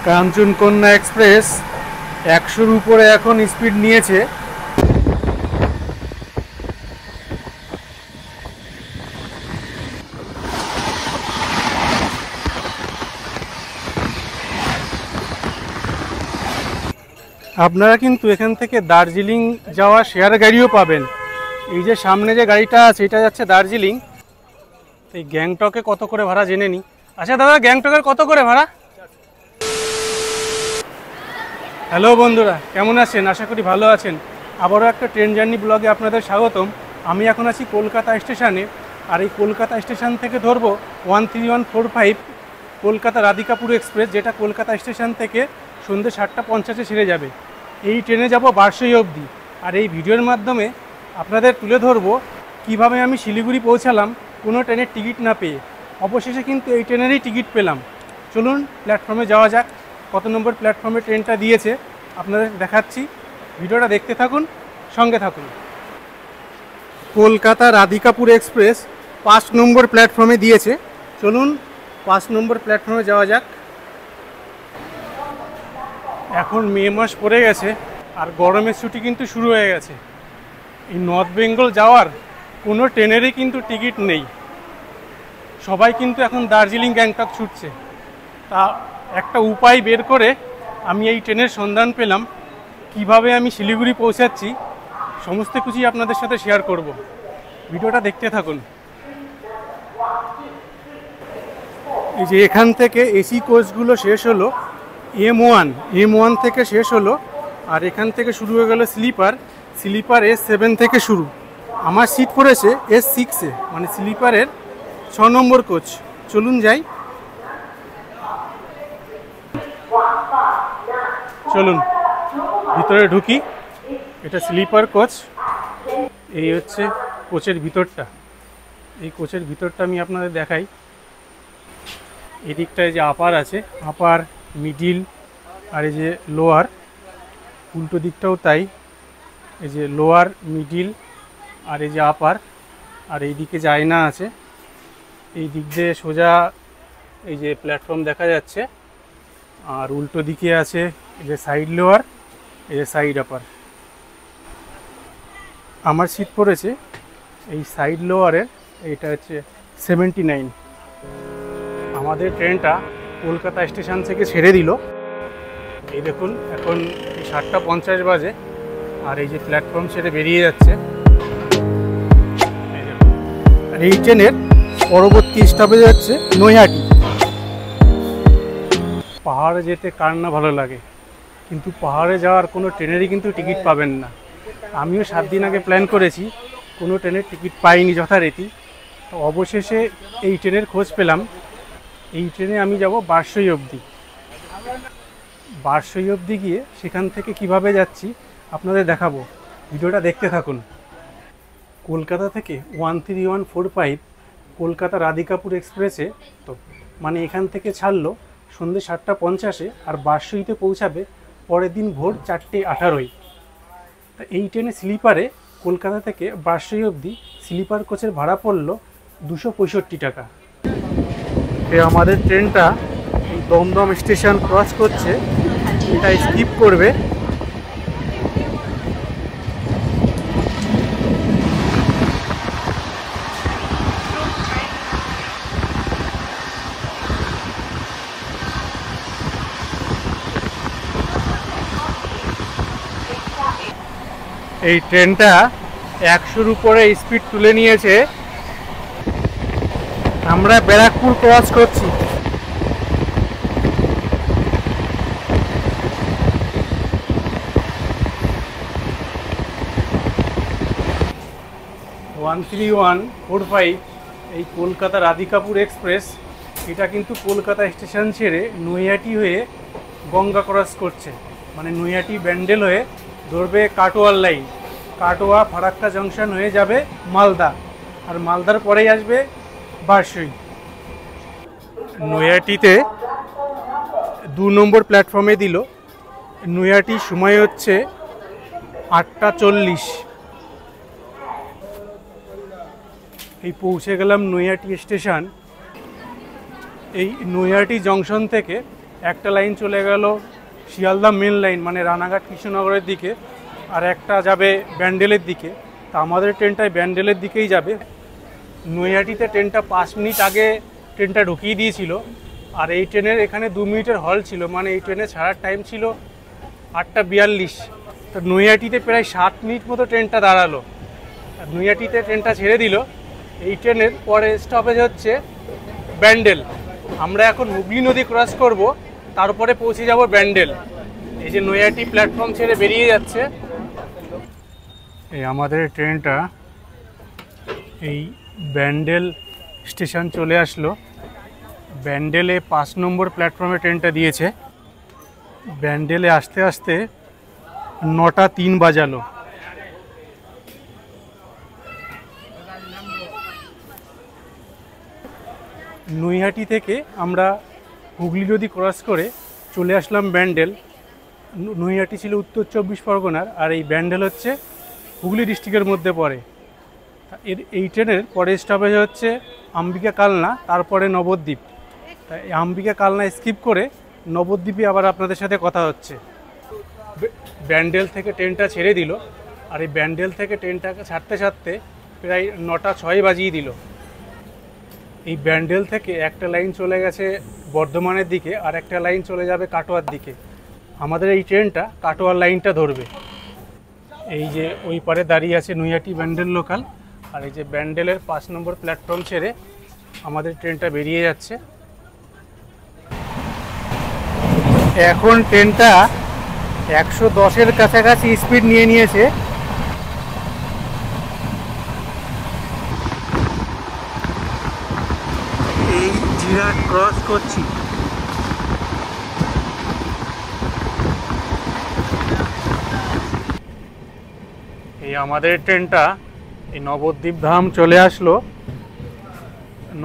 Kanchankanya express 100-র উপরে এখন speed নিয়েছে। আপনারা কিন্তু এখান থেকে দার্জিলিং যাওয়া শেয়ার গাড়িও পাবেন। এই যে সামনে যে গাড়িটা আছে এটা যাচ্ছে দার্জিলিং। এই গ্যাংটকে কত করে ভাড়া জেনে নিই। আচ্ছা দাদা, গ্যাংটকের কত করে ভাড়া? হ্যালো বন্ধুরা, কেমন আছেন? আশা করি ভালো আছেন। আবারও একটা ট্রেন জার্নি ব্লগে আপনাদের স্বাগতম। আমি এখন আছি কলকাতা স্টেশনে, আর এই কলকাতা স্টেশন থেকে ধরবো 13145 কলকাতা রাধিকাপুর এক্সপ্রেস, যেটা কলকাতা স্টেশন থেকে সন্ধ্যে 7:50 ছেড়ে যাবে। এই ট্রেনে যাব বারসই অবধি, আর এই ভিডিওর মাধ্যমে আপনাদের তুলে ধরবো কিভাবে আমি শিলিগুড়ি পৌঁছালাম কোনো ট্রেনের টিকিট না পেয়ে। অবশেষে কিন্তু এই ট্রেনেরই টিকিট পেলাম। চলুন প্ল্যাটফর্মে যাওয়া যাক। কত নম্বর প্ল্যাটফর্মে ট্রেনটা দিয়েছে আপনাদের দেখাচ্ছি। ভিডিওটা দেখতে থাকুন, সঙ্গে থাকুন। কলকাতা রাধিকাপুর এক্সপ্রেস 5 নম্বর প্ল্যাটফর্মে দিয়েছে। চলুন 5 নম্বর প্ল্যাটফর্মে যাওয়া যাক। এখন মে মাস পড়ে গেছে, আর গরমের ছুটি কিন্তু শুরু হয়ে গেছে। এই নর্থ বেঙ্গল যাওয়ার কোনো ট্রেনেরই কিন্তু টিকিট নেই। সবাই কিন্তু এখন দার্জিলিং গ্যাংটক ছুটছে। তা একটা উপায় বের করে আমি এই ট্রেনের সন্ধান পেলাম। কিভাবে আমি শিলিগুড়ি পৌঁছাচ্ছি সমস্ত কিছুই আপনাদের সাথে শেয়ার করব। ভিডিওটা দেখতে থাকুন। এই যে এখান থেকে এসি কোচগুলো শেষ হলো, M1 থেকে শেষ হলো, আর এখান থেকে শুরু হয়ে গেল স্লিপার S7 থেকে শুরু। আমার সিট পড়েছে S6-এ, মানে স্লিপারের 6 নম্বর কোচ। চলুন যাই। চলুন ভিতরে ঢুকি। এটা স্লিপার কোচ। এই হচ্ছে কোচের ভিতরটা। এই কোচের ভিতরটা আমি আপনাদের দেখাই। এদিকটায় যে আপার আছে, আপার, মিডিল, আর এই যে লোয়ার। উল্টো দিকটাও তাই। এই যে লোয়ার, মিডিল, আর এই যে আপার। আর এই দিকে যে আয়না আছে, এই দিক দিয়ে সোজা এই যে প্ল্যাটফর্ম দেখা যাচ্ছে। আর উল্টো দিকে আছে এই যে সাইড লোয়ার, এই যে সাইড আপার। আমার সিট পড়েছে এই সাইড লোয়ারের, এইটা হচ্ছে 79। আমাদের ট্রেনটা কলকাতা স্টেশন থেকে ছেড়ে দিল। এই দেখুন এখন এই 7:50 বাজে, আর এই যে প্ল্যাটফর্ম ছেড়ে বেরিয়ে যাচ্ছে। আর এই ট্রেনের পরবর্তী স্টপেজ হচ্ছে নৈহাটি। পাহাড়ে যেতে কার না ভালো লাগে, কিন্তু পাহাড়ে যাওয়ার কোনো ট্রেনেরই কিন্তু টিকিট পাবেন না। আমিও 7 দিন আগে প্ল্যান করেছি, কোনো ট্রেনের টিকিট পাইনি যথারীতি। তো অবশেষে এই ট্রেনের খোঁজ পেলাম। এই ট্রেনে আমি যাব বারসই অবধি। বারসই অবধি গিয়ে সেখান থেকে কিভাবে যাচ্ছি আপনাদের দেখাবো। ভিডিওটা দেখতে থাকুন। কলকাতা থেকে 13145 কলকাতা রাধিকাপুর এক্সপ্রেসে, তো মানে এখান থেকে ছাড়লো সন্ধ্যে 7:50, আর বারসইতে পৌঁছাবে পরের দিন ভোর 4:18। তা এই ট্রেনে স্লিপারে কলকাতা থেকে বারসই অবধি স্লিপার কোচের ভাড়া পড়লো 265 টাকা। আমাদের ট্রেনটা এই দমদম স্টেশন ক্রস করছে, এটা স্কিপ করবে। এই ট্রেনটা 100-র উপরে স্পিড তুলে নিয়েছে। আমরা ব্যারাকপুর ক্রস করছি। এই কলকাতা রাধিকাপুর এক্সপ্রেস, এটা কিন্তু কলকাতা স্টেশন ছেড়ে নৈহাটি হয়ে গঙ্গা ক্রস করছে, মানে নৈহাটি ব্যান্ডেল হয়ে ধরবে কাটোয়ার লাইন। কাটোয়া ফারাক্কা জংশন হয়ে যাবে মালদা, আর মালদার পরেই আসবে বারসই। নৈহাটিতে 2 নম্বর প্ল্যাটফর্মে দিল। নৈহাটির সময় হচ্ছে 8:40। এই পৌঁছে গেলাম নৈহাটি স্টেশন। এই নৈহাটি জংশন থেকে একটা লাইন চলে গেল শিয়ালদা মেন লাইন মানে রানাঘাট কৃষ্ণনগরের দিকে, আর একটা যাবে ব্যান্ডেলের দিকে। তা আমাদের ট্রেনটাই ব্যান্ডেলের দিকেই যাবে। নৈহাটিতে ট্রেনটা 5 মিনিট আগে ট্রেনটা ঢুকিয়ে দিয়েছিল, আর এই ট্রেনের এখানে 2 মিনিটের হল ছিল, মানে এই ট্রেনে ছাড়ার টাইম ছিল 8:42। তো নৈহাটিতে প্রায় 7 মিনিট মতো ট্রেনটা দাঁড়ালো। আর নৈহাটিতে ট্রেনটা ছেড়ে দিল। এই ট্রেনের পরে স্টপেজ হচ্ছে ব্যান্ডেল। আমরা এখন হুগলি নদী ক্রস করব, তারপরে পৌঁছে যাব ব্যান্ডেল। এই যে নৈহাটি প্ল্যাটফর্ম ছেড়ে বেরিয়ে যাচ্ছে। এই আমাদের ট্রেনটা এই ব্যান্ডেল স্টেশন চলে আসলো। ব্যান্ডেলে 5 নম্বর প্ল্যাটফর্মে ট্রেনটা দিয়েছে। ব্যান্ডেলে আসতে আসতে 9:03 বাজালো। নৈহাটি থেকে আমরা হুগলি নদী ক্রস করে চলে আসলাম ব্যান্ডেল। নৈহাটি ছিল উত্তর 24 পরগনার, আর এই ব্যান্ডেল হচ্ছে হুগলি ডিস্ট্রিক্টের মধ্যে পড়ে। এই ট্রেনের পরে স্টপেজ হচ্ছে অম্বিকা কালনা, তারপরে নবদ্বীপ। তাই অম্বিকা কালনা স্কিপ করে নবদ্বীপে আবার আপনাদের সাথে কথা হচ্ছে। ব্যান্ডেল থেকে ট্রেনটা ছেড়ে দিল, আর এই ব্যান্ডেল থেকে ট্রেনটাকে ছাড়তে ছাড়তে প্রায় 9:06 বাজিয়ে দিল। এই ব্যান্ডেল থেকে একটা লাইন চলে গেছে বর্ধমানের দিকে, আর একটা লাইন চলে যাবে কাটোয়ার দিকে। আমাদের এই ট্রেনটা কাটোয়ার লাইনটা ধরবে। এই যে ওই পারে দাঁড়িয়ে আছে নৈহাটি ব্যান্ডেল লোকাল, আর এই যে ব্যান্ডেলের 5 নম্বর প্ল্যাটফর্ম ছেড়ে আমাদের ট্রেনটা বেরিয়ে যাচ্ছে। এখন ট্রেনটা 110-এর কাছাকাছি স্পিড নিয়ে নিয়েছে। এই জিরাট ক্রস করছি। এই আমাদের ট্রেনটা এই নবদ্বীপ ধাম চলে আসলো।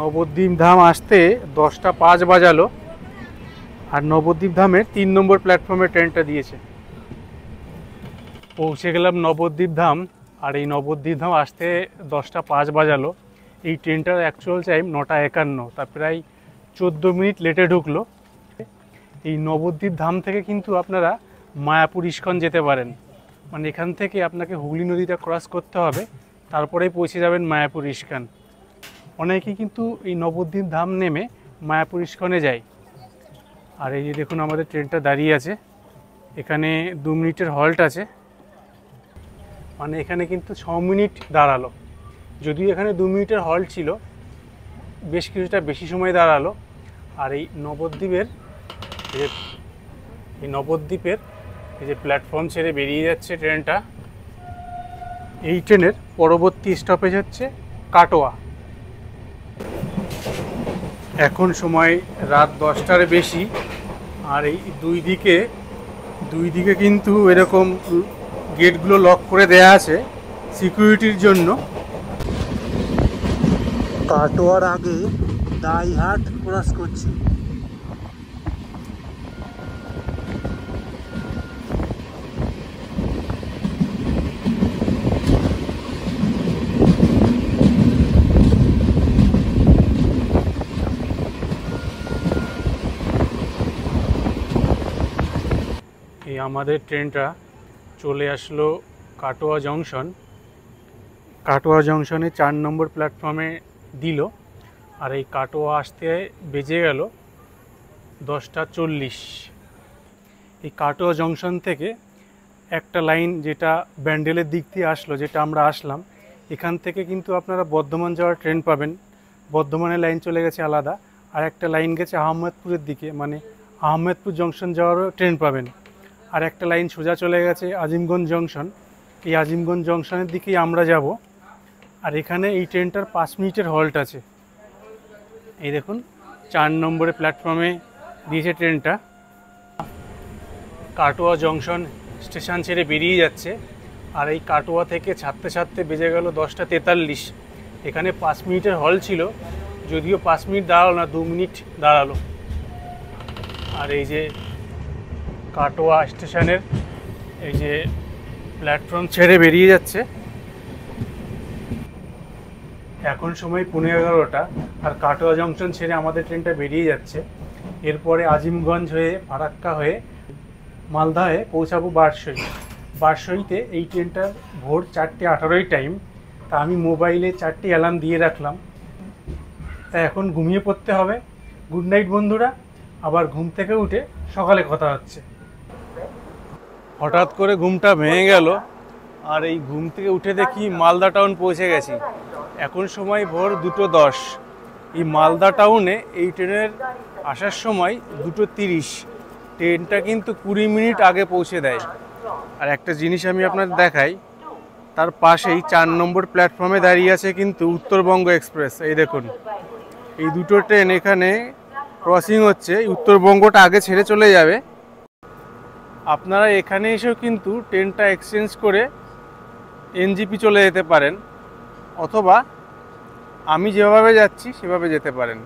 নবদ্বীপ ধাম আসতে 10:05 বাজালো, আর নবদ্বীপ ধামের 3 নম্বর প্ল্যাটফর্মে ট্রেনটা দিয়েছে। পৌঁছে গেলাম নবদ্বীপ ধাম, আর এই নবদ্বীপ ধাম আসতে 10:05 বাজালো। এই ট্রেনটার অ্যাকচুয়াল টাইম 9:51, তা প্রায় 14 মিনিট লেটে ঢুকলো। এই নবদ্বীপ ধাম থেকে কিন্তু আপনারা মায়াপুর ইস্কন যেতে পারেন, মানে এখান থেকে আপনাকে হুগলি নদীটা ক্রস করতে হবে, তারপরেই পৌঁছে যাবেন মায়াপুর ইস্কন। অনেকেই কিন্তু এই নবদ্বীপ ধাম নেমে মায়াপুর ইস্কনে যায়। আর এই যে দেখুন আমাদের ট্রেনটা দাঁড়িয়ে আছে, এখানে 2 মিনিটের হল্ট আছে, মানে এখানে কিন্তু 6 মিনিট দাঁড়ালো। যদিও এখানে 2 মিনিটের হল্ট ছিল, বেশ কিছুটা বেশি সময় দাঁড়ালো। আর এই নবদ্বীপের এই যে প্ল্যাটফর্ম ছেড়ে বেরিয়ে যাচ্ছে ট্রেনটা। এই ট্রেনের পরবর্তী স্টপেজ হচ্ছে কাটোয়া। এখন সময় রাত 10টার বেশি, আর এই দুই দিকে কিন্তু এরকম গেটগুলো লক করে দেয়া আছে সিকিউরিটির জন্য। কাটোয়ার আগে দাইহাট ক্রস করছি। এই আমাদের ট্রেনটা চলে আসলো কাটোয়া জংশন। কাটোয়া জংশনে 4 নম্বর প্ল্যাটফর্মে দিল, আর এই কাটোয়া আসতে বেজে গেল 10:40। এই কাটোয়া জংশন থেকে একটা লাইন যেটা ব্যান্ডেলের দিক দিয়ে আসলো, যেটা আমরা আসলাম, এখান থেকে কিন্তু আপনারা বর্ধমান যাওয়ার ট্রেন পাবেন। বর্ধমানের লাইন চলে গেছে আলাদা, আর একটা লাইন গেছে আহমেদপুরের দিকে, মানে আহমেদপুর জংশন যাওয়ারও ট্রেন পাবেন। আর একটা লাইন সোজা চলে গেছে আজিমগঞ্জ জংশন। এই আজিমগঞ্জ জংশনের দিকেই আমরা যাব। আর এখানে এই ট্রেনটার 5 মিনিটের হল্ট আছে। এই দেখুন 4 নম্বরে প্ল্যাটফর্মে দিয়েছে ট্রেনটা। কাটোয়া জংশন স্টেশন ছেড়ে বেরিয়ে যাচ্ছে, আর এই কাটোয়া থেকে ছাড়তে ছাড়তে বেজে গেল 10:43। এখানে 5 মিনিটের হল্ট ছিল, যদিও 5 মিনিট দাঁড়ালো না, 2 মিনিট দাঁড়ালো। আর এই যে কাটোয়া স্টেশনের এই যে প্ল্যাটফর্ম ছেড়ে বেরিয়ে যাচ্ছে। এখন সময় 11:15, আর কাটোয়া জংশন ছেড়ে আমাদের ট্রেনটা বেরিয়ে যাচ্ছে। এরপরে আজিমগঞ্জ হয়ে ফারাক্কা হয়ে মালদা হয়ে পৌঁছাবো বারসই। বারসইতে এই ট্রেনটার ভোর 4:18 টাইম। তা আমি মোবাইলে 4টি অ্যালার্ম দিয়ে রাখলাম, তা এখন ঘুমিয়ে পড়তে হবে। গুড নাইট বন্ধুরা, আবার ঘুম থেকে উঠে সকালে কথা হচ্ছে। হঠাৎ করে ঘুমটা ভেঙে গেল, আর এই ঘুম থেকে উঠে দেখি মালদা টাউন পৌঁছে গেছি। এখন সময় ভোর 2:10। এই মালদা টাউনে এই ট্রেনের আসার সময় 2:30। ট্রেনটা কিন্তু 20 মিনিট আগে পৌঁছে দেয়। আর একটা জিনিস আমি আপনাদের দেখাই, তার পাশেই 4 নম্বর প্ল্যাটফর্মে দাঁড়িয়ে আছে কিন্তু উত্তরবঙ্গ এক্সপ্রেস। এই দেখুন, এই দুটো ট্রেন এখানে ক্রসিং হচ্ছে। উত্তরবঙ্গটা আগে ছেড়ে চলে যাবে। আপনারা এখানে এসেও কিন্তু ট্রেনটা এক্সচেঞ্জ করে এনজিপি চলে যেতে পারেন, অথবা আমি যেভাবে যাচ্ছি সেভাবে যেতে পারেন।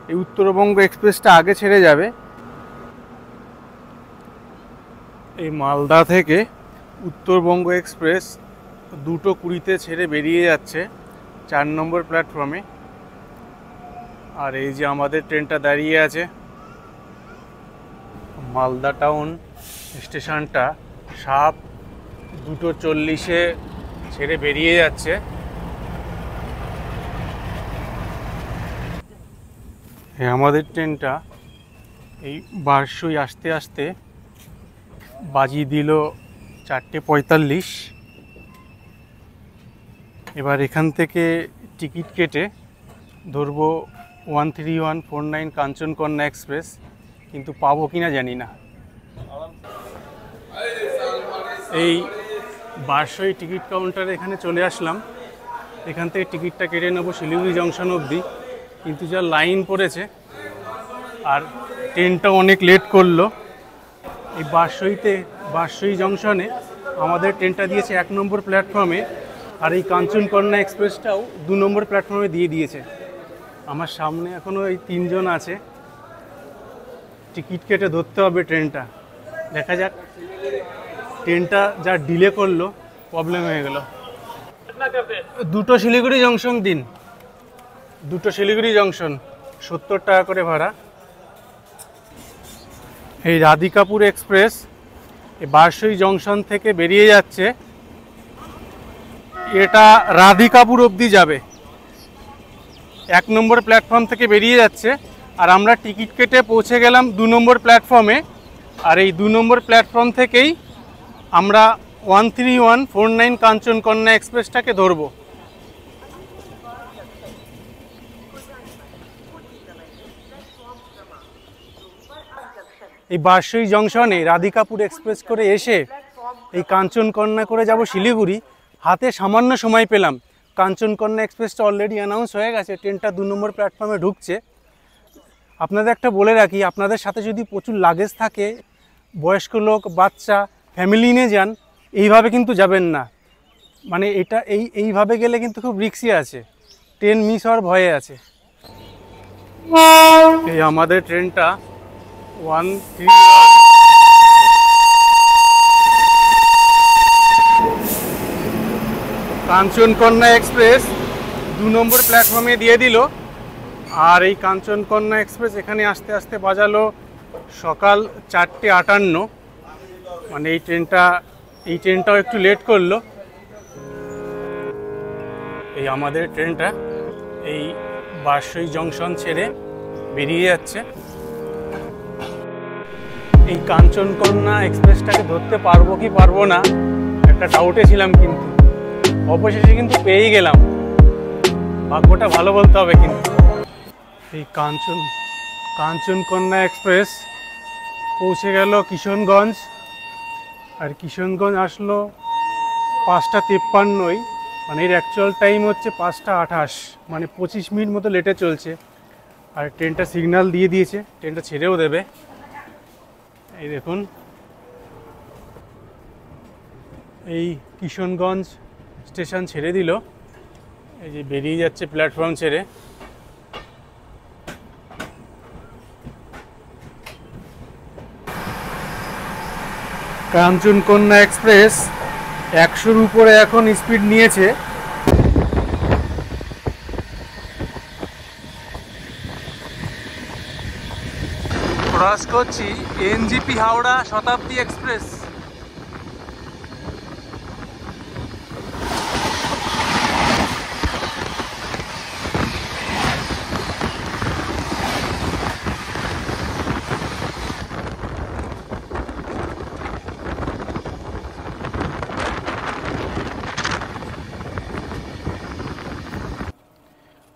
এই উত্তরবঙ্গ এক্সপ্রেসটা আগে ছেড়ে যাবে। এই মালদা থেকে উত্তরবঙ্গ এক্সপ্রেস 2:20-তে ছেড়ে বেরিয়ে যাচ্ছে 4 নম্বর প্ল্যাটফর্মে। আর এই যে আমাদের ট্রেনটা দাঁড়িয়ে আছে। মালদা টাউন স্টেশনটা সাপ 2:40-এ ছেড়ে বেরিয়ে যাচ্ছে। আমাদের ট্রেনটা এই বারসই আসতে আসতে বাজিয়ে দিল 4:45। এবার এখান থেকে টিকিট কেটে ধরবো 13149 কাঞ্চনকন্যা এক্সপ্রেস, কিন্তু পাবো কিনা জানি না। এই বারসই টিকিট কাউন্টারে এখানে চলে আসলাম। এখান থেকে টিকিটটা কেটে নেবো শিলিগুড়ি জংশন অবধি, কিন্তু যা লাইন পড়েছে আর ট্রেনটা অনেক লেট করলো। এই বারসই জংশনে আমাদের ট্রেনটা দিয়েছে 1 নম্বর প্ল্যাটফর্মে, আর এই কাঞ্চনকন্যা এক্সপ্রেসটাও 2 নম্বর প্ল্যাটফর্মে দিয়ে দিয়েছে। আমার সামনে এখনও এই 3 জন আছে। টিকিট কেটে ধরতে হবে ট্রেনটা। দেখা যাক, ট্রেনটা যা ডিলে করলো, প্রবলেম হয়ে গেল। 2টো শিলিগুড়ি জংশন দিন, 2টো শিলিগুড়ি জংশন, 70 টাকা করে ভাড়া। এই রাধিকাপুর এক্সপ্রেস এই বারসই জংশন থেকে বেরিয়ে যাচ্ছে। এটা রাধিকাপুর অবধি যাবে, 1 নম্বর প্ল্যাটফর্ম থেকে বেরিয়ে যাচ্ছে। আর আমরা টিকিট কেটে পৌঁছে গেলাম 2 নম্বর প্ল্যাটফর্মে। আর এই 2 নম্বর প্ল্যাটফর্ম থেকেই আমরা 13149 কাঞ্চনকন্যা এক্সপ্রেসটাকে ধরব। এই বারসই জংশনে রাধিকাপুর এক্সপ্রেস করে এসে এই কাঞ্চনকন্যা করে যাব শিলিগুড়ি। হাতে সামান্য সময় পেলাম। কাঞ্চনকন্যা এক্সপ্রেসটা অলরেডি অ্যানাউন্স হয়ে গেছে, ট্রেনটা 2 নম্বর প্ল্যাটফর্মে ঢুকছে। আপনাদের একটা বলে রাখি, আপনাদের সাথে যদি প্রচুর লাগেজ থাকে, বয়স্ক লোক, বাচ্চা, ফ্যামিলি নিয়ে যান, এইভাবে কিন্তু যাবেন না। মানে এটা এইভাবে গেলে কিন্তু খুব রিস্কি আছে, ট্রেন মিস হওয়ার ভয়ে আছে। এই আমাদের ট্রেনটা 131 কাঞ্চনকন্যা এক্সপ্রেস 2 নম্বর প্ল্যাটফর্মে দিয়ে দিল। আর এই কাঞ্চনকন্যা এক্সপ্রেস এখানে আস্তে আস্তে বাজালো সকাল 4:58। মানে এই ট্রেনটাও একটু লেট করলো। এই আমাদের ট্রেনটা এই বারসই জংশন ছেড়ে বেরিয়ে যাচ্ছে। এই কাঞ্চনকন্যা এক্সপ্রেসটাকে ধরতে পারবো কি পারবো না একটা ডাউটে ছিলাম, কিন্তু অবশেষে কিন্তু পেয়েই গেলাম। ভাগ্যটা ভালো বলতে হবে। কিন্তু এই কাঞ্চনকন্যা এক্সপ্রেস পৌঁছে গেল কিশনগঞ্জ। আর কিশনগঞ্জ আসলো 5:53। মানে এর অ্যাকচুয়াল টাইম হচ্ছে 5:28, মানে 25 মিনিট মতো লেটে চলছে। আর ট্রেনটা সিগন্যাল দিয়ে দিয়েছে, ট্রেনটা ছেড়েও দেবে। এই দেখুন, এই কিশনগঞ্জ স্টেশন ছেড়ে দিল। এই যে বেরিয়ে যাচ্ছে প্ল্যাটফর্ম ছেড়ে। কাঞ্চনকন্যা এক্সপ্রেস 100-র উপরে এখন স্পিড নিয়েছে। ক্রস করছি এনজিপি হাওড়া শতাব্দী এক্সপ্রেস।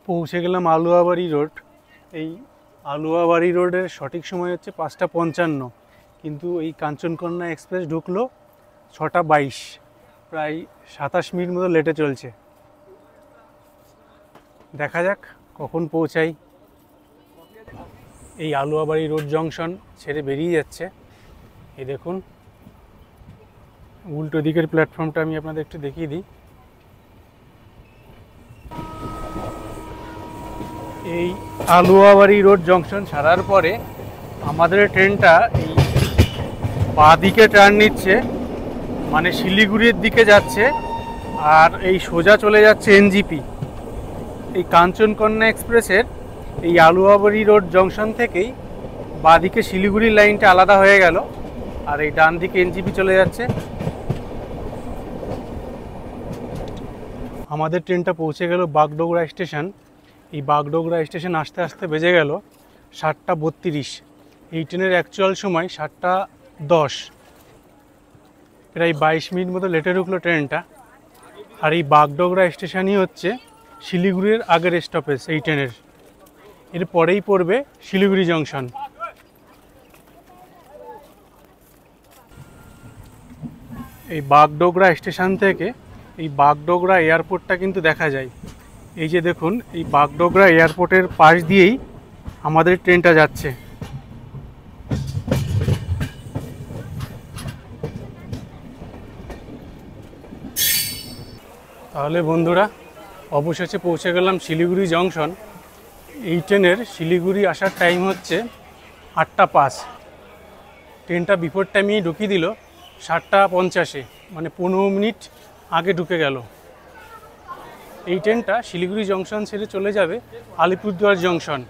পৌঁছে গেলাম আলুয়াবাড়ি রোড। এই আলুয়াবাড়ি রোডের সঠিক সময় হচ্ছে 5:55, কিন্তু এই কাঞ্চনকন্যা এক্সপ্রেস ঢুকলো 6:22, প্রায় 27 মিনিট মতো লেটে চলছে। দেখা যাক কখন পৌঁছাই। এই আলুয়াবাড়ি রোড জংশন ছেড়ে বেরিয়ে যাচ্ছে। এই দেখুন, উল্টো দিকের প্ল্যাটফর্মটা আমি আপনাদের একটু দেখিয়ে দিই। এই আলুয়াবাড়ি রোড জংশন ছাড়ার পরে আমাদের ট্রেনটা এই বাঁ দিকে টার্ন নিচ্ছে, মানে শিলিগুড়ির দিকে যাচ্ছে, আর এই সোজা চলে যাচ্ছে এনজিপি। এই কাঞ্চনকন্যা এক্সপ্রেসের এই আলুয়াবাড়ি রোড জংশন থেকেই বাঁ দিকে শিলিগুড়ির লাইনটা আলাদা হয়ে গেল, আর এই ডান দিকে এনজিপি চলে যাচ্ছে। আমাদের ট্রেনটা পৌঁছে গেল বাগডোগরা স্টেশন। এই বাগডোগরা স্টেশন আসতে আসতে বেজে গেল 7:32। এই ট্রেনের অ্যাকচুয়াল সময় 7:10, প্রায় 22 মিনিট মতো লেটে ঢুকলো ট্রেনটা। আর এই বাগডোগরা স্টেশনই হচ্ছে শিলিগুড়ির আগের স্টপেজ এই ট্রেনের। এর পরেই পড়বে শিলিগুড়ি জংশন। এই বাগডোগরা স্টেশন থেকে এই বাগডোগরা এয়ারপোর্টটা কিন্তু দেখা যায়। এই যে দেখুন, এই বাগডোগরা এয়ারপোর্টের পাশ দিয়েই আমাদের ট্রেনটা যাচ্ছে। তাহলে বন্ধুরা, অবশেষে পৌঁছে গেলাম শিলিগুড়ি জংশন। এই ট্রেনের শিলিগুড়ি আসার টাইম হচ্ছে 8:05। ট্রেনটা বিফোর টাইমেই ঢুকিয়ে দিল 7:50, মানে 15 মিনিট আগে ঢুকে গেল। এই ট্রেনটা শিলিগুড়ি জংশন ছেড়ে চলে যাবে আলিপুরদুয়ার জংশন।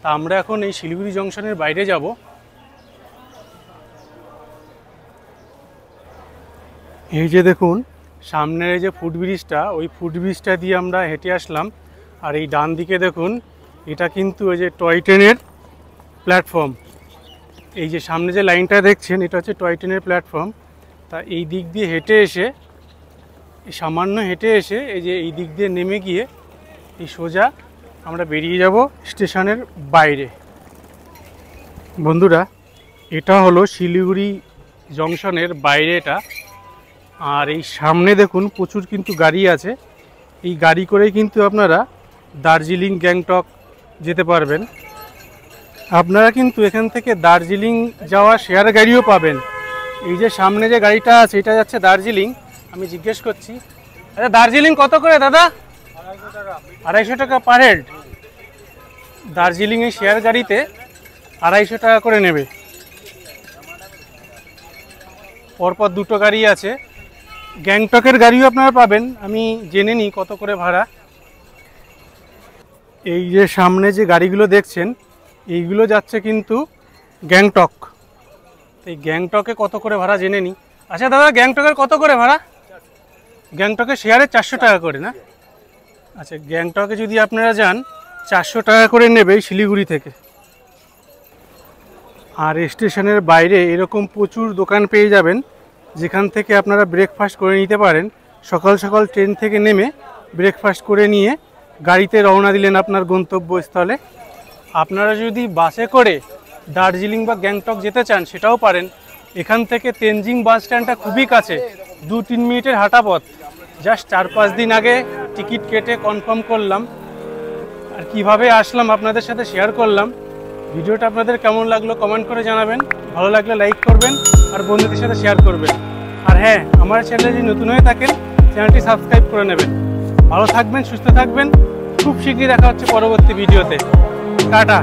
তা আমরা এখন এই শিলিগুড়ি জংশনের বাইরে যাব। এই যে দেখুন, সামনের এই যে ফুটব্রিজটা, ওই ফুটব্রিজটা দিয়ে আমরা হেঁটে আসলাম। আর এই ডান দিকে দেখুন, এটা কিন্তু ওই যে টয় ট্রেনের প্ল্যাটফর্ম। এই যে সামনে যে লাইনটা দেখছেন, এটা হচ্ছে টয় ট্রেনের প্ল্যাটফর্ম। তা এই দিক দিয়ে হেঁটে এসে, সামান্য হেঁটে এসে, এই যে এই দিক দিয়ে নেমে গিয়ে এই সোজা আমরা বেরিয়ে যাব স্টেশনের বাইরে। বন্ধুরা, এটা হলো শিলিগুড়ি জংশনের বাইরেটা। আর এই সামনে দেখুন প্রচুর কিন্তু গাড়ি আছে। এই গাড়ি করেই কিন্তু আপনারা দার্জিলিং, গ্যাংটক যেতে পারবেন। আপনারা কিন্তু এখান থেকে দার্জিলিং যাওয়া শেয়ার গাড়িও পাবেন। এই যে সামনে যে গাড়িটা আছে, এটা যাচ্ছে দার্জিলিং। আমি জিজ্ঞেস করছি, আচ্ছা দার্জিলিং কত করে দাদা? 250 টাকা পার হেড। দার্জিলিং এই শেয়ার গাড়িতে 250 টাকা করে নেবে। পরপর দুটো গাড়ি আছে। গ্যাংটকের গাড়িও আপনারা পাবেন, আমি জেনে নিই কত করে ভাড়া। এই যে সামনে যে গাড়িগুলো দেখছেন, এইগুলো যাচ্ছে কিন্তু গ্যাংটক। এই গ্যাংটকে কত করে ভাড়া জেনে নিই। আচ্ছা দাদা, গ্যাংটকের কত করে ভাড়া? গ্যাংটকে শেয়ারে 400 টাকা করে না? আচ্ছা, গ্যাংটকে যদি আপনারা যান 400 টাকা করে নেবে শিলিগুড়ি থেকে। আর স্টেশনের বাইরে এরকম প্রচুর দোকান পেয়ে যাবেন, যেখান থেকে আপনারা ব্রেকফাস্ট করে নিতে পারেন। সকাল সকাল ট্রেন থেকে নেমে ব্রেকফাস্ট করে নিয়ে গাড়িতে রওনা দিলেন আপনার গন্তব্যস্থলে। আপনারা যদি বাসে করে দার্জিলিং বা গ্যাংটক যেতে চান সেটাও পারেন। এখান থেকে তেনজিং বাস স্ট্যান্ডটা খুবই কাছে, 2-3 মিনিটের হাঁটা পথ। জাস্ট 4-5 দিন আগে টিকিট কেটে কনফার্ম করলাম, আর কিভাবে আসলাম আপনাদের সাথে শেয়ার করলাম। ভিডিওটা আপনাদের কেমন লাগলো কমেন্ট করে জানাবেন। ভালো লাগলে লাইক করবেন আর বন্ধুদের সাথে শেয়ার করবেন। আর হ্যাঁ, আমার চ্যানেলে যদি নতুন হয়ে থাকেন চ্যানেলটি সাবস্ক্রাইব করে নেবেন। ভালো থাকবেন, সুস্থ থাকবেন। খুব শীঘ্রই দেখা হচ্ছে পরবর্তী ভিডিওতে। টাটা।